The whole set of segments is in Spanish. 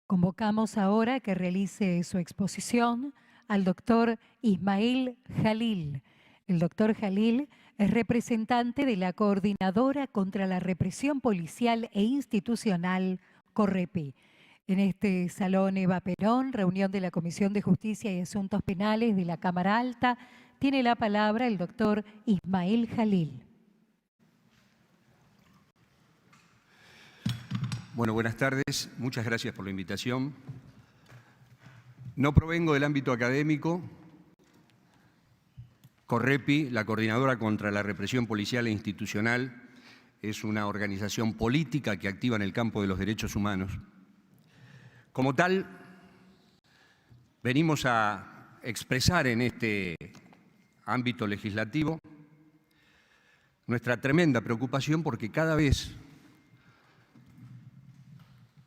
Convocamos ahora a que realice su exposición al doctor Ismail Jalil. El doctor Jalil es representante de la Coordinadora contra la Represión Policial e Institucional, CORREPI. En este Salón Eva Perón, reunión de la Comisión de Justicia y Asuntos Penales de la Cámara Alta, tiene la palabra el doctor Ismail Jalil. Bueno, buenas tardes. Muchas gracias por la invitación. No provengo del ámbito académico. CORREPI, la Coordinadora contra la Represión Policial e Institucional, es una organización política que activa en el campo de los derechos humanos. Como tal, venimos a expresar en este ámbito legislativo nuestra tremenda preocupación porque cada vez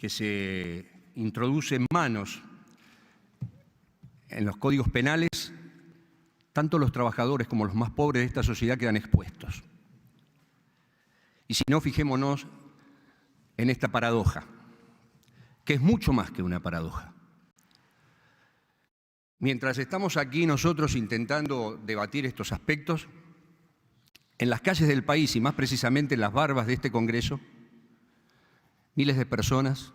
que se introducen manos en los códigos penales, tanto los trabajadores como los más pobres de esta sociedad quedan expuestos. Y si no, fijémonos en esta paradoja, que es mucho más que una paradoja. Mientras estamos aquí nosotros intentando debatir estos aspectos, en las calles del país y más precisamente en las barbas de este Congreso, miles de personas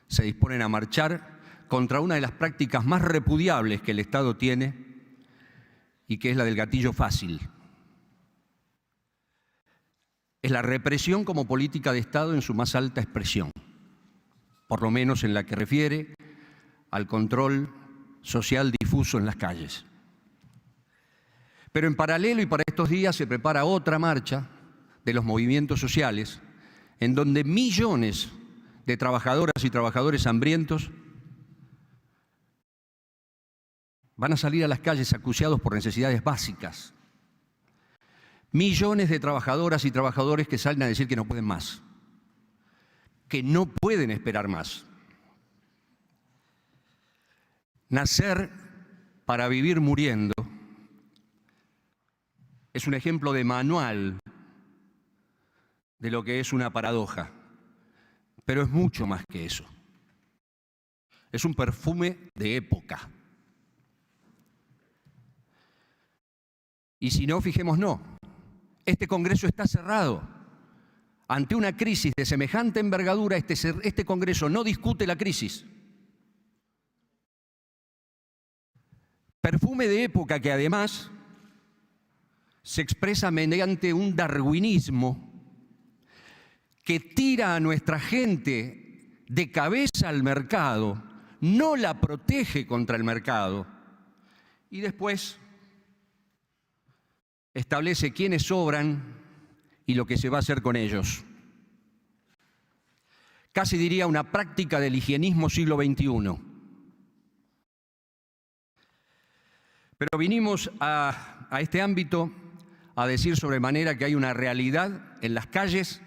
se disponen a marchar contra una de las prácticas más repudiables que el Estado tiene y que es la del gatillo fácil. Es la represión como política de Estado en su más alta expresión, por lo menos en la que refiere al control social difuso en las calles. Pero en paralelo y para estos días se prepara otra marcha de los movimientos sociales en donde millones de trabajadoras y trabajadores hambrientos van a salir a las calles acuciados por necesidades básicas. Millones de trabajadoras y trabajadores que salen a decir que no pueden más, que no pueden esperar más. Nacer para vivir muriendo es un ejemplo de manual de lo que es una paradoja, pero es mucho más que eso. Es un perfume de época. Y si no, fijémonos, este Congreso está cerrado. Ante una crisis de semejante envergadura, este Congreso no discute la crisis. Perfume de época que además se expresa mediante un darwinismo que tira a nuestra gente de cabeza al mercado, no la protege contra el mercado y después establece quiénes sobran y lo que se va a hacer con ellos. Casi diría una práctica del higienismo siglo XXI. Pero vinimos a este ámbito a decir sobremanera que hay una realidad en las calles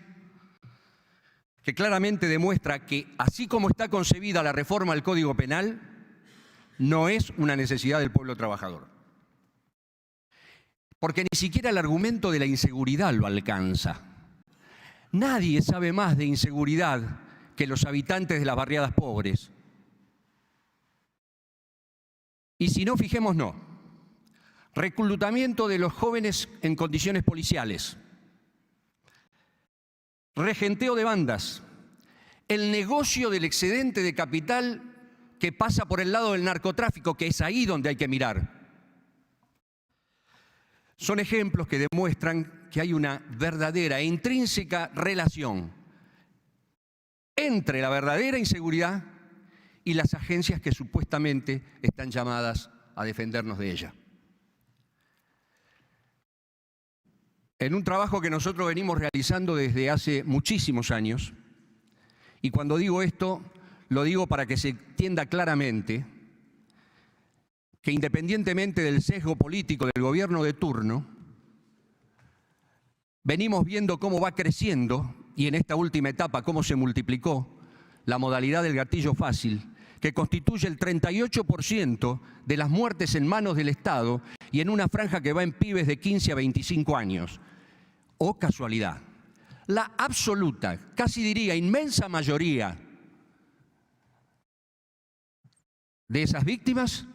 que claramente demuestra que, así como está concebida la reforma al Código Penal, no es una necesidad del pueblo trabajador. Porque ni siquiera el argumento de la inseguridad lo alcanza. Nadie sabe más de inseguridad que los habitantes de las barriadas pobres. Y si no, fijémonos, reclutamiento de los jóvenes en condiciones policiales, regenteo de bandas, el negocio del excedente de capital que pasa por el lado del narcotráfico, que es ahí donde hay que mirar. Son ejemplos que demuestran que hay una verdadera e intrínseca relación entre la verdadera inseguridad y las agencias que supuestamente están llamadas a defendernos de ella. En un trabajo que nosotros venimos realizando desde hace muchísimos años, y cuando digo esto, lo digo para que se entienda claramente que independientemente del sesgo político del gobierno de turno, venimos viendo cómo va creciendo, y en esta última etapa cómo se multiplicó, la modalidad del gatillo fácil, que constituye el 38% de las muertes en manos del Estado y en una franja que va en pibes de 15 a 25 años. ¡Oh casualidad! La absoluta, casi diría inmensa mayoría de esas víctimas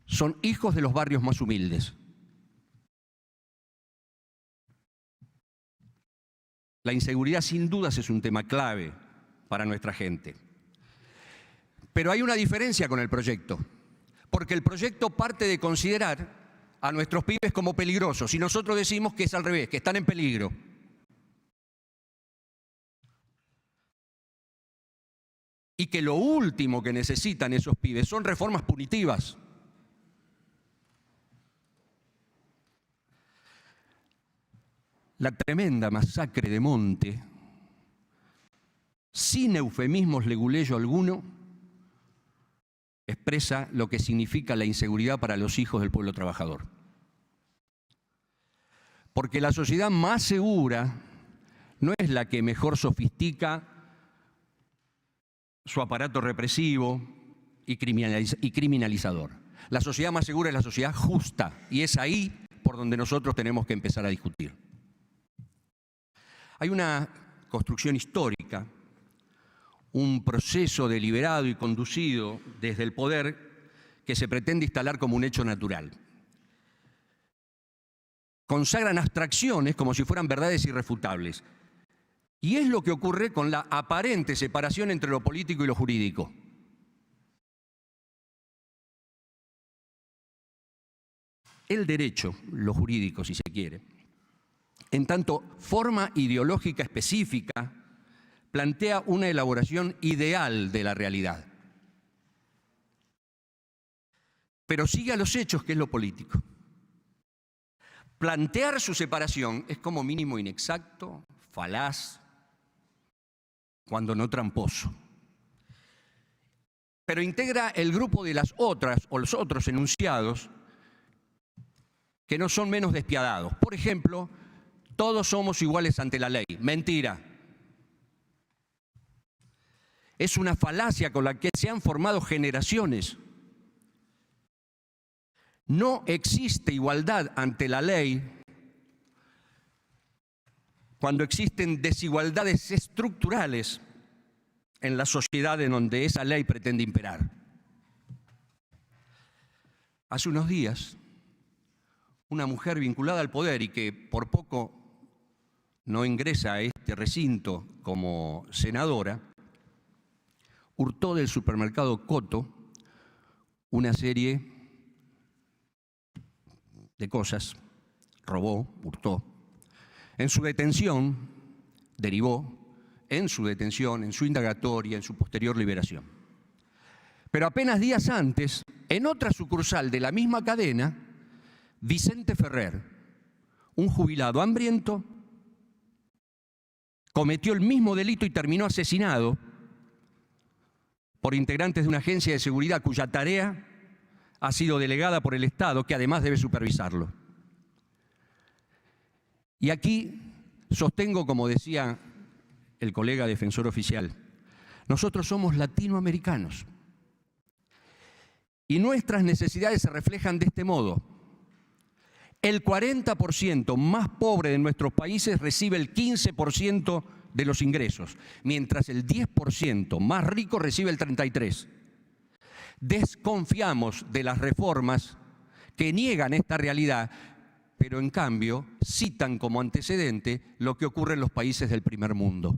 son hijos de los barrios más humildes. La inseguridad sin dudas es un tema clave para nuestra gente. Pero hay una diferencia con el proyecto, porque el proyecto parte de considerar a nuestros pibes como peligrosos y nosotros decimos que es al revés, que están en peligro. Y que lo último que necesitan esos pibes son reformas punitivas. La tremenda masacre de Monte, sin eufemismos leguleyo alguno, expresa lo que significa la inseguridad para los hijos del pueblo trabajador. Porque la sociedad más segura no es la que mejor sofistica su aparato represivo y criminalizador. La sociedad más segura es la sociedad justa, y es ahí por donde nosotros tenemos que empezar a discutir. Hay una construcción histórica, un proceso deliberado y conducido desde el poder que se pretende instalar como un hecho natural. Consagran abstracciones como si fueran verdades irrefutables. Y es lo que ocurre con la aparente separación entre lo político y lo jurídico. El derecho, lo jurídico si se quiere, en tanto forma ideológica específica, plantea una elaboración ideal de la realidad. Pero sigue a los hechos, que es lo político. Plantear su separación es como mínimo inexacto, falaz, cuando no tramposo. Pero integra el grupo de las otras o los otros enunciados que no son menos despiadados. Por ejemplo, todos somos iguales ante la ley. Mentira. Es una falacia con la que se han formado generaciones. No existe igualdad ante la ley cuando existen desigualdades estructurales en la sociedad en donde esa ley pretende imperar. Hace unos días, una mujer vinculada al poder y que por poco no ingresa a este recinto como senadora, hurtó del supermercado Coto una serie de cosas, robó, hurtó. En su detención, derivó en su detención, en su indagatoria, en su posterior liberación. Pero apenas días antes, en otra sucursal de la misma cadena, Vicente Ferrer, un jubilado hambriento, cometió el mismo delito y terminó asesinado por integrantes de una agencia de seguridad cuya tarea ha sido delegada por el Estado, que además debe supervisarlo. Y aquí sostengo, como decía el colega defensor oficial, nosotros somos latinoamericanos y nuestras necesidades se reflejan de este modo. El 40% más pobre de nuestros países recibe el 15% de los ingresos, mientras el 10% más rico recibe el 33%. Desconfiamos de las reformas que niegan esta realidad, pero en cambio citan como antecedente lo que ocurre en los países del primer mundo.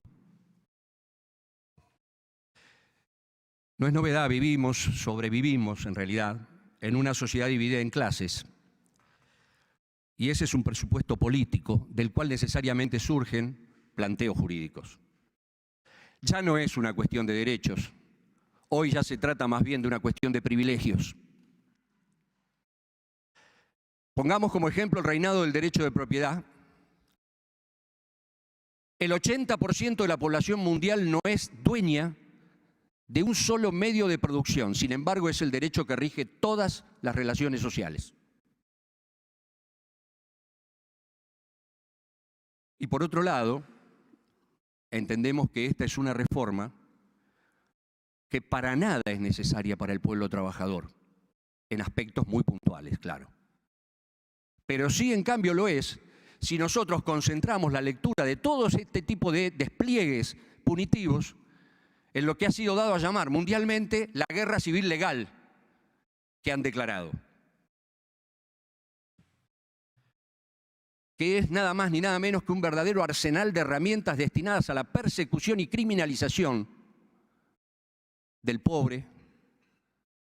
No es novedad, sobrevivimos en realidad, en una sociedad dividida en clases. Y ese es un presupuesto político del cual necesariamente surgen planteos jurídicos. Ya no es una cuestión de derechos, hoy ya se trata más bien de una cuestión de privilegios. Pongamos como ejemplo el reinado del derecho de propiedad. El 80% de la población mundial no es dueña de un solo medio de producción, sin embargo es el derecho que rige todas las relaciones sociales. Y por otro lado, entendemos que esta es una reforma que para nada es necesaria para el pueblo trabajador, en aspectos muy puntuales, claro. Pero sí, en cambio, lo es si nosotros concentramos la lectura de todo este tipo de despliegues punitivos en lo que ha sido dado a llamar mundialmente la guerra civil legal. que han declarado, que es nada más ni nada menos que un verdadero arsenal de herramientas destinadas a la persecución y criminalización del pobre,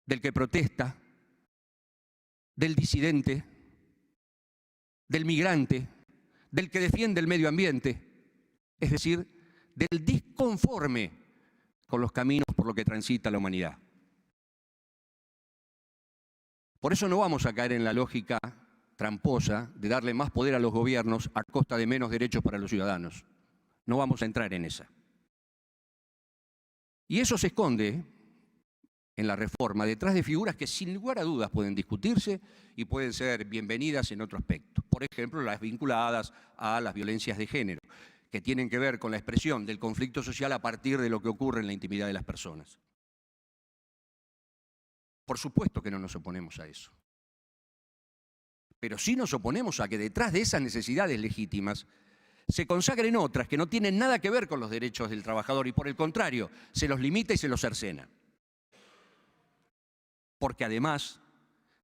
del que protesta, del disidente, del migrante, del que defiende el medio ambiente, es decir, del disconforme con los caminos por los que transita la humanidad. Por eso no vamos a caer en la lógica tramposa de darle más poder a los gobiernos a costa de menos derechos para los ciudadanos. No vamos a entrar en esa. Y eso se esconde en la reforma detrás de figuras que sin lugar a dudas pueden discutirse y pueden ser bienvenidas en otro aspecto. Por ejemplo, las vinculadas a las violencias de género, que tienen que ver con la expresión del conflicto social a partir de lo que ocurre en la intimidad de las personas. Por supuesto que no nos oponemos a eso. Pero sí nos oponemos a que detrás de esas necesidades legítimas se consagren otras que no tienen nada que ver con los derechos del trabajador y por el contrario, se los limita y se los cercena. Porque además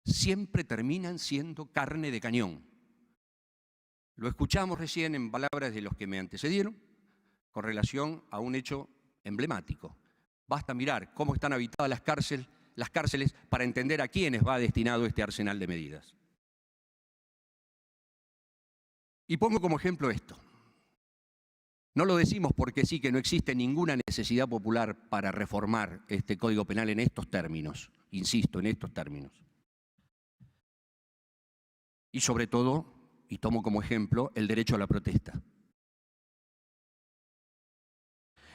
siempre terminan siendo carne de cañón. Lo escuchamos recién en palabras de los que me antecedieron con relación a un hecho emblemático. Basta mirar cómo están habitadas las cárceles para entender a quiénes va destinado este arsenal de medidas. Y pongo como ejemplo esto. No lo decimos porque sí que no existe ninguna necesidad popular para reformar este Código Penal en estos términos. Insisto, en estos términos. Y sobre todo, y tomo como ejemplo, el derecho a la protesta.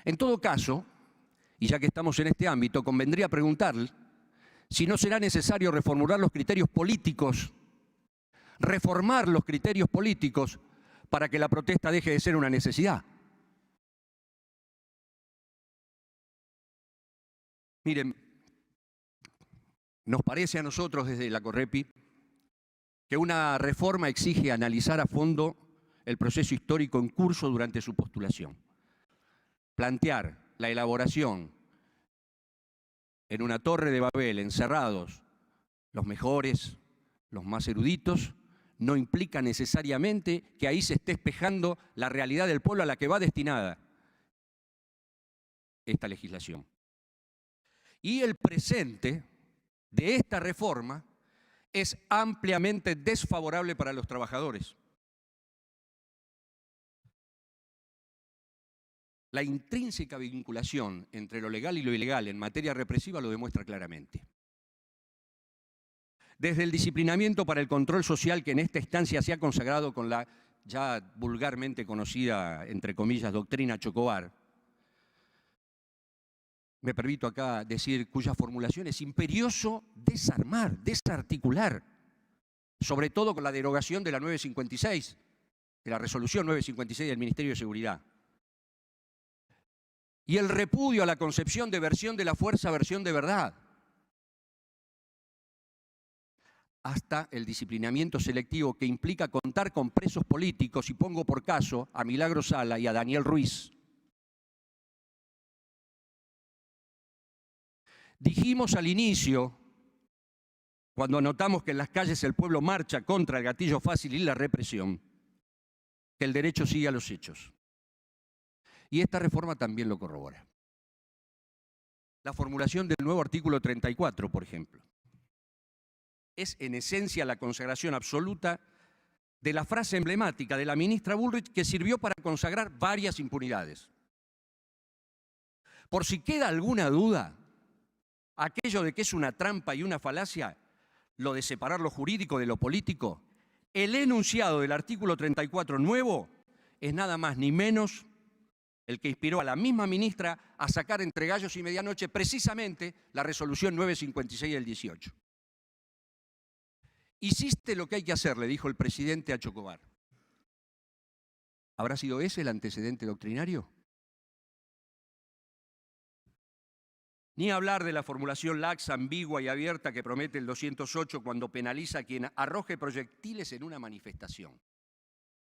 En todo caso, y ya que estamos en este ámbito, convendría preguntarle si no será necesario reformular los criterios políticos, reformar los criterios políticos para que la protesta deje de ser una necesidad. Miren, nos parece a nosotros desde la Correpi que una reforma exige analizar a fondo el proceso histórico en curso durante su postulación. Plantear la elaboración en una torre de Babel, encerrados los mejores, los más eruditos, no implica necesariamente que ahí se esté espejando la realidad del pueblo a la que va destinada esta legislación. Y el presente de esta reforma es ampliamente desfavorable para los trabajadores. La intrínseca vinculación entre lo legal y lo ilegal en materia represiva lo demuestra claramente. Desde el disciplinamiento para el control social que en esta instancia se ha consagrado con la ya vulgarmente conocida, entre comillas, doctrina Chocobar, me permito acá decir cuya formulación es imperioso desarmar, desarticular, sobre todo con la derogación de la 956, de la resolución 956 del Ministerio de Seguridad. Y el repudio a la concepción de versión de la fuerza, versión de verdad. Hasta el disciplinamiento selectivo que implica contar con presos políticos, y pongo por caso a Milagro Sala y a Daniel Ruiz. Dijimos al inicio, cuando notamos que en las calles el pueblo marcha contra el gatillo fácil y la represión, que el derecho sigue a los hechos. Y esta reforma también lo corrobora. La formulación del nuevo artículo 34, por ejemplo, es en esencia la consagración absoluta de la frase emblemática de la ministra Bullrich que sirvió para consagrar varias impunidades. Por si queda alguna duda, aquello de que es una trampa y una falacia, lo de separar lo jurídico de lo político, el enunciado del artículo 34 nuevo es nada más ni menos el que inspiró a la misma ministra a sacar entre gallos y medianoche precisamente la resolución 956 del 18. Hiciste lo que hay que hacer, le dijo el presidente a Chocobar. ¿Habrá sido ese el antecedente doctrinario? Ni hablar de la formulación laxa, ambigua y abierta que promete el 208 cuando penaliza a quien arroje proyectiles en una manifestación,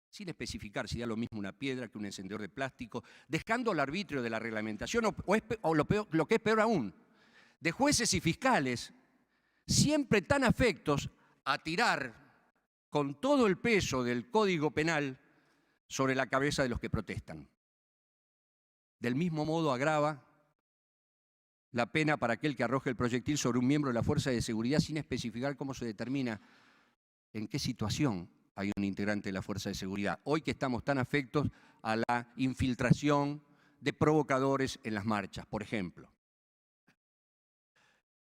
sin especificar si da lo mismo una piedra que un encendedor de plástico, dejando al arbitrio de la reglamentación o lo que es peor aún, de jueces y fiscales siempre tan afectos a tirar con todo el peso del Código Penal sobre la cabeza de los que protestan. Del mismo modo agrava la pena para aquel que arroje el proyectil sobre un miembro de la fuerza de seguridad sin especificar cómo se determina en qué situación hay un integrante de la fuerza de seguridad. Hoy que estamos tan afectos a la infiltración de provocadores en las marchas, por ejemplo.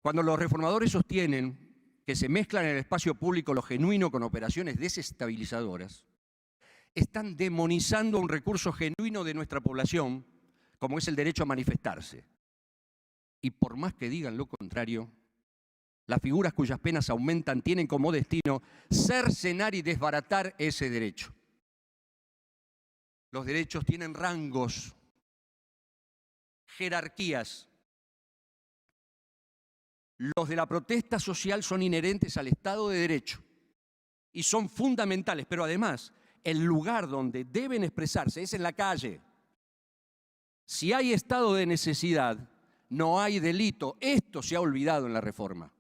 Cuando los reformadores sostienen que se mezclan en el espacio público lo genuino con operaciones desestabilizadoras, están demonizando un recurso genuino de nuestra población, como es el derecho a manifestarse. Y por más que digan lo contrario, las figuras cuyas penas aumentan tienen como destino cercenar y desbaratar ese derecho. Los derechos tienen rangos, jerarquías. Los de la protesta social son inherentes al Estado de Derecho y son fundamentales, pero además el lugar donde deben expresarse es en la calle. Si hay estado de necesidad, no hay delito. Esto se ha olvidado en la reforma.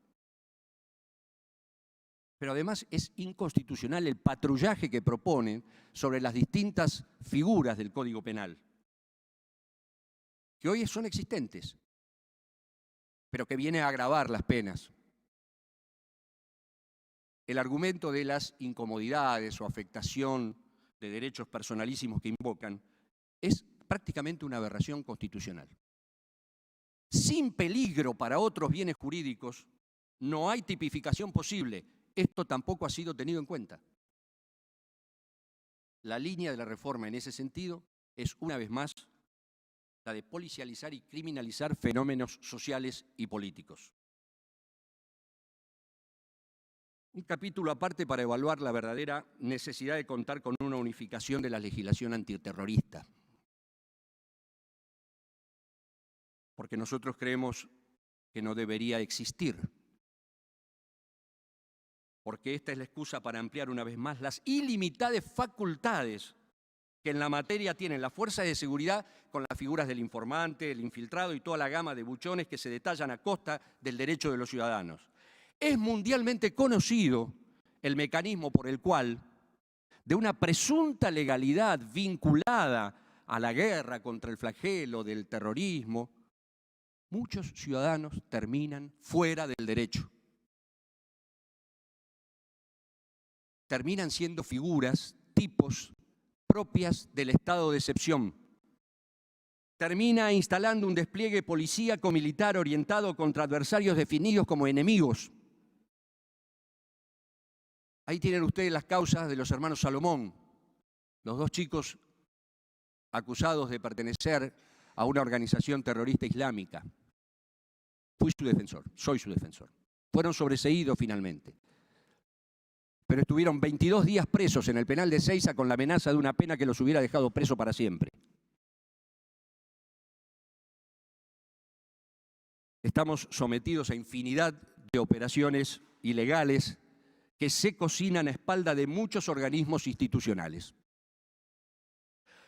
Pero además es inconstitucional el patrullaje que proponen sobre las distintas figuras del Código Penal, que hoy son existentes, pero que viene a agravar las penas. El argumento de las incomodidades o afectación de derechos personalísimos que invocan es prácticamente una aberración constitucional. Sin peligro para otros bienes jurídicos, no hay tipificación posible. Esto tampoco ha sido tenido en cuenta. La línea de la reforma en ese sentido es, una vez más, la de policializar y criminalizar fenómenos sociales y políticos. Un capítulo aparte para evaluar la verdadera necesidad de contar con una unificación de la legislación antiterrorista. Porque nosotros creemos que no debería existir. Porque esta es la excusa para ampliar una vez más las ilimitadas facultades que en la materia tienen las fuerzas de seguridad con las figuras del informante, el infiltrado y toda la gama de buchones que se detallan a costa del derecho de los ciudadanos. Es mundialmente conocido el mecanismo por el cual, de una presunta legalidad vinculada a la guerra contra el flagelo del terrorismo, muchos ciudadanos terminan fuera del derecho. Terminan siendo figuras, tipos propias del estado de excepción. Termina instalando un despliegue policíaco-militar orientado contra adversarios definidos como enemigos. Ahí tienen ustedes las causas de los hermanos Salomón, los dos chicos acusados de pertenecer a una organización terrorista islámica. Fui su defensor, soy su defensor. Fueron sobreseídos finalmente. Pero estuvieron 22 días presos en el penal de Seiza con la amenaza de una pena que los hubiera dejado preso para siempre. Estamos sometidos a infinidad de operaciones ilegales que se cocinan a espalda de muchos organismos institucionales.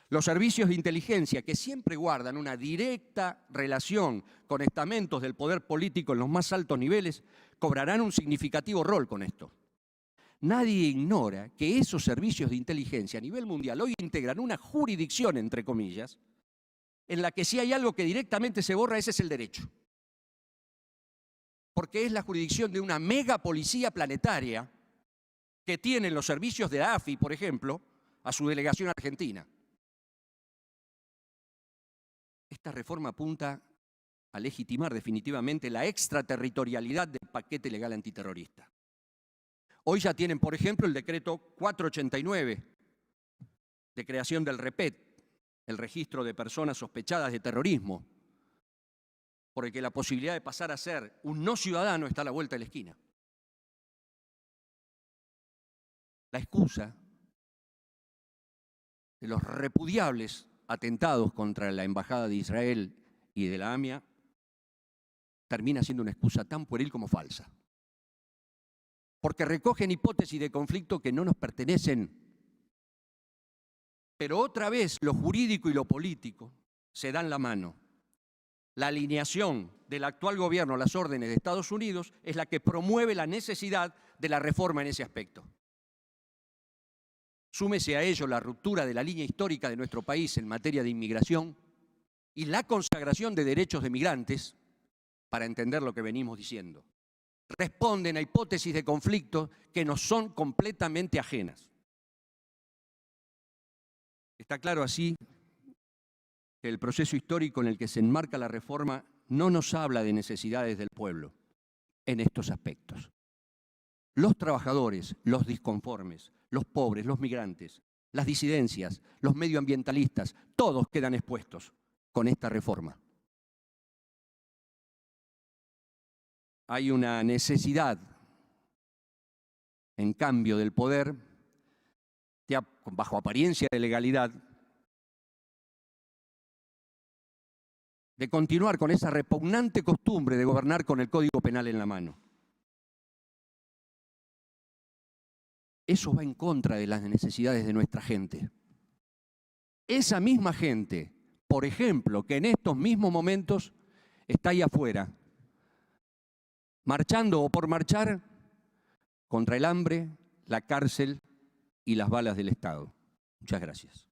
Los servicios de inteligencia, que siempre guardan una directa relación con estamentos del poder político en los más altos niveles, cobrarán un significativo rol con esto. Nadie ignora que esos servicios de inteligencia a nivel mundial hoy integran una jurisdicción, entre comillas, en la que si hay algo que directamente se borra, ese es el derecho. Porque es la jurisdicción de una mega policía planetaria que tienen los servicios de la AFI, por ejemplo, a su delegación argentina. Esta reforma apunta a legitimar definitivamente la extraterritorialidad del paquete legal antiterrorista. Hoy ya tienen, por ejemplo, el decreto 489 de creación del REPET, el registro de personas sospechadas de terrorismo, por el que la posibilidad de pasar a ser un no ciudadano está a la vuelta de la esquina. La excusa de los repudiables atentados contra la Embajada de Israel y de la AMIA termina siendo una excusa tan pueril como falsa. Porque recogen hipótesis de conflicto que no nos pertenecen. Pero otra vez lo jurídico y lo político se dan la mano. La alineación del actual gobierno las órdenes de Estados Unidos es la que promueve la necesidad de la reforma en ese aspecto. Súmese a ello la ruptura de la línea histórica de nuestro país en materia de inmigración y la consagración de derechos de migrantes para entender lo que venimos diciendo. Responden a hipótesis de conflicto que nos son completamente ajenas. Está claro así que el proceso histórico en el que se enmarca la reforma no nos habla de necesidades del pueblo en estos aspectos. Los trabajadores, los disconformes, los pobres, los migrantes, las disidencias, los medioambientalistas, todos quedan expuestos con esta reforma. Hay una necesidad, en cambio, del poder, bajo apariencia de legalidad, de continuar con esa repugnante costumbre de gobernar con el Código Penal en la mano. Eso va en contra de las necesidades de nuestra gente. Esa misma gente, por ejemplo, que en estos mismos momentos está ahí afuera, marchando o por marchar contra el hambre, la cárcel y las balas del Estado. Muchas gracias.